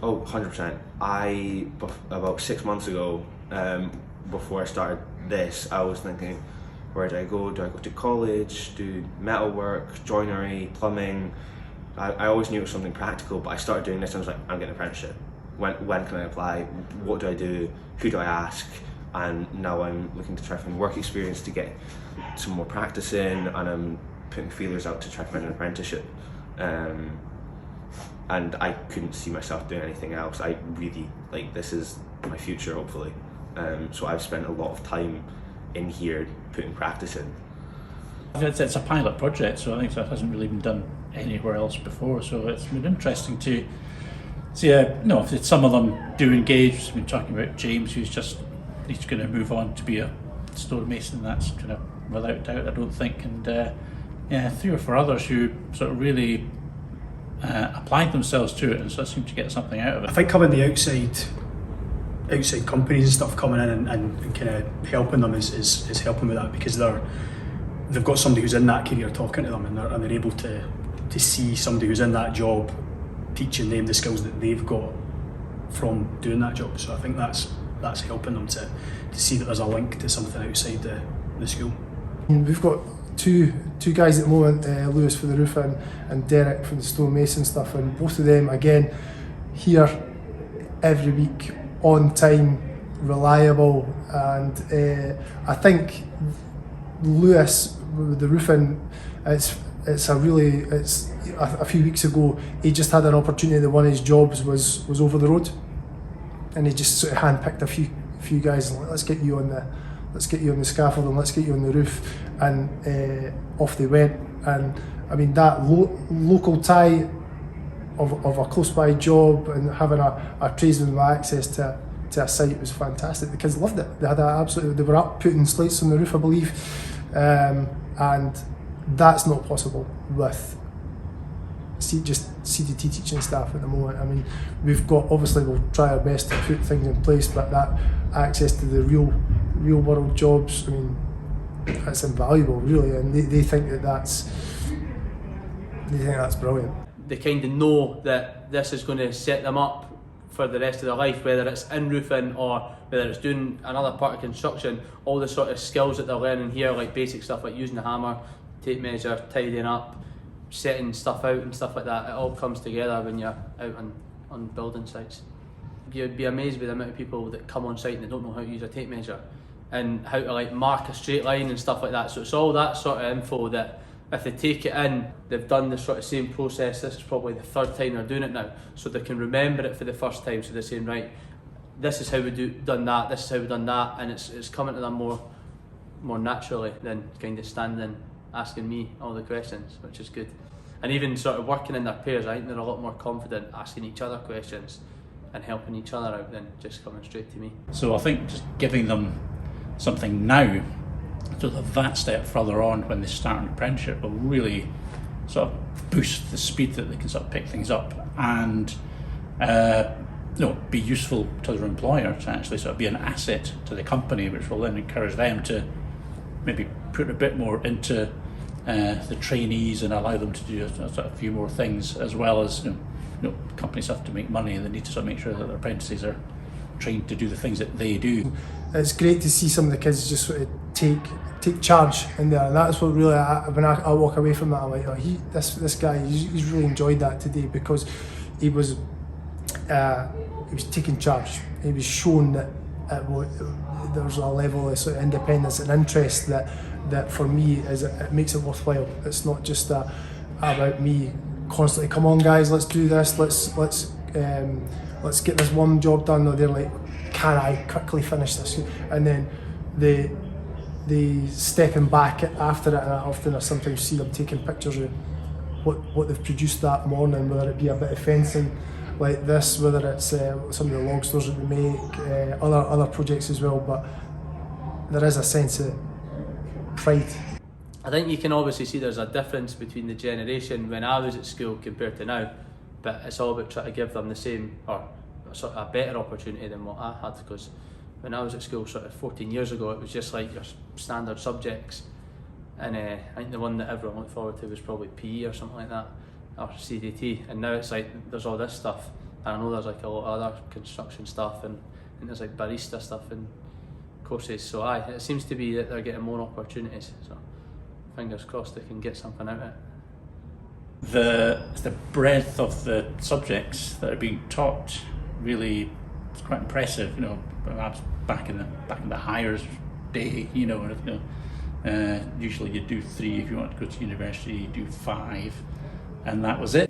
Oh, 100%. About 6 months ago, before I started this, I was thinking, where do I go? Do I go to college, do metalwork, joinery, plumbing? I always knew it was something practical, but I started doing this and I was like, I'm getting an apprenticeship. When can I apply? What do I do? Who do I ask? And now I'm looking to try to find work experience to get some more practice in, and I'm putting feelers out to try to find an apprenticeship. And I couldn't see myself doing anything else. I really, this is my future, hopefully. So I've spent a lot of time in here putting practice in. It's a pilot project, so I think that hasn't really been done anywhere else before, so it's been interesting to see, if some of them do engage. We've been talking about James, he's going to move on to be a stonemason, that's kind of without doubt, I don't think, and 3 or 4 others who sort of really applied themselves to it and so seem to get something out of it. I think coming the outside companies and stuff coming in and kind of helping them is helping with that, because they've got somebody who's in that career talking to them, and they're able to see somebody who's in that job teaching them the skills that they've got from doing that job. So I think that's helping them to see that there's a link to something outside the school. We've got two guys at the moment, Lewis for the roofing and Derek for the stonemason stuff, and both of them again here every week, on time, reliable, and I think Lewis with the roofing, it's a few weeks ago he just had an opportunity that one of his jobs was over the road, and he just sort of handpicked a few guys and like, let's get you on the scaffold and let's get you on the roof, and off they went. And I mean that local tie of a close by job and having a tradesman with access to a site was fantastic. The kids loved it. They were up putting slates on the roof, I believe, and that's not possible with just CDT teaching staff at the moment. I mean, we'll try our best to put things in place, but that access to the real world jobs, I mean, that's invaluable, really, and they think that's brilliant. They kind of know that this is going to set them up for the rest of their life, whether it's in roofing or whether it's doing another part of construction. All the sort of skills that they're learning here, like basic stuff like using a hammer, tape measure, tidying up, setting stuff out and stuff like that, it all comes together when you're out on building sites. You'd be amazed with the amount of people that come on site and they don't know how to use a tape measure and how to mark a straight line and stuff like that. So it's all that sort of info that if they take it in, they've done the sort of same process. This is probably the 3rd time they're doing it now, so they can remember it for the first time. So they're saying, right, this is how we done that, this is how we done that, and it's coming to them more naturally than kind of standing asking me all the questions, which is good. And even sort of working in their pairs, I think they're a lot more confident asking each other questions and helping each other out than just coming straight to me. So I think just giving them something now, so that step further on when they start an apprenticeship, will really sort of boost the speed that they can sort of pick things up and be useful to their employer, to actually sort of be an asset to the company, which will then encourage them to maybe put a bit more into the trainees and allow them to do a few more things, as well as companies have to make money and they need to sort of make sure that their apprentices are trained to do the things that they do. It's great to see some of the kids just sort of take charge in there, and that's what really, when I walk away from that, I'm like, this guy, he's really enjoyed that today, because he was taking charge. He was shown that there was a level of sort of independence and interest that for me it makes it worthwhile. It's not just about me constantly, come on guys, let's do this, let's get this one job done. No, they're like, can I quickly finish this? And then they stepping back after it, and I sometimes see them taking pictures of what they've produced that morning, whether it be a bit of fencing like this, whether it's some of the log stores that we make, other projects as well, but there is a sense of pride. I think you can obviously see there's a difference between the generation when I was at school compared to now, but it's all about trying to give them the same, or sort of a better opportunity than what I had, because when I was at school sort of 14 years ago, it was just like your standard subjects, and I think the one that everyone looked forward to was probably PE or something like that, or CDT, and now it's like there's all this stuff, And I know there's like a lot of other construction stuff and there's like barista stuff and courses. So it seems to be that they're getting more opportunities. So fingers crossed they can get something out of it. The breadth of the subjects that are being taught really is quite impressive. You know, perhaps back in the hires day, usually you do 3 if you want to go to university, you do 5, and that was it.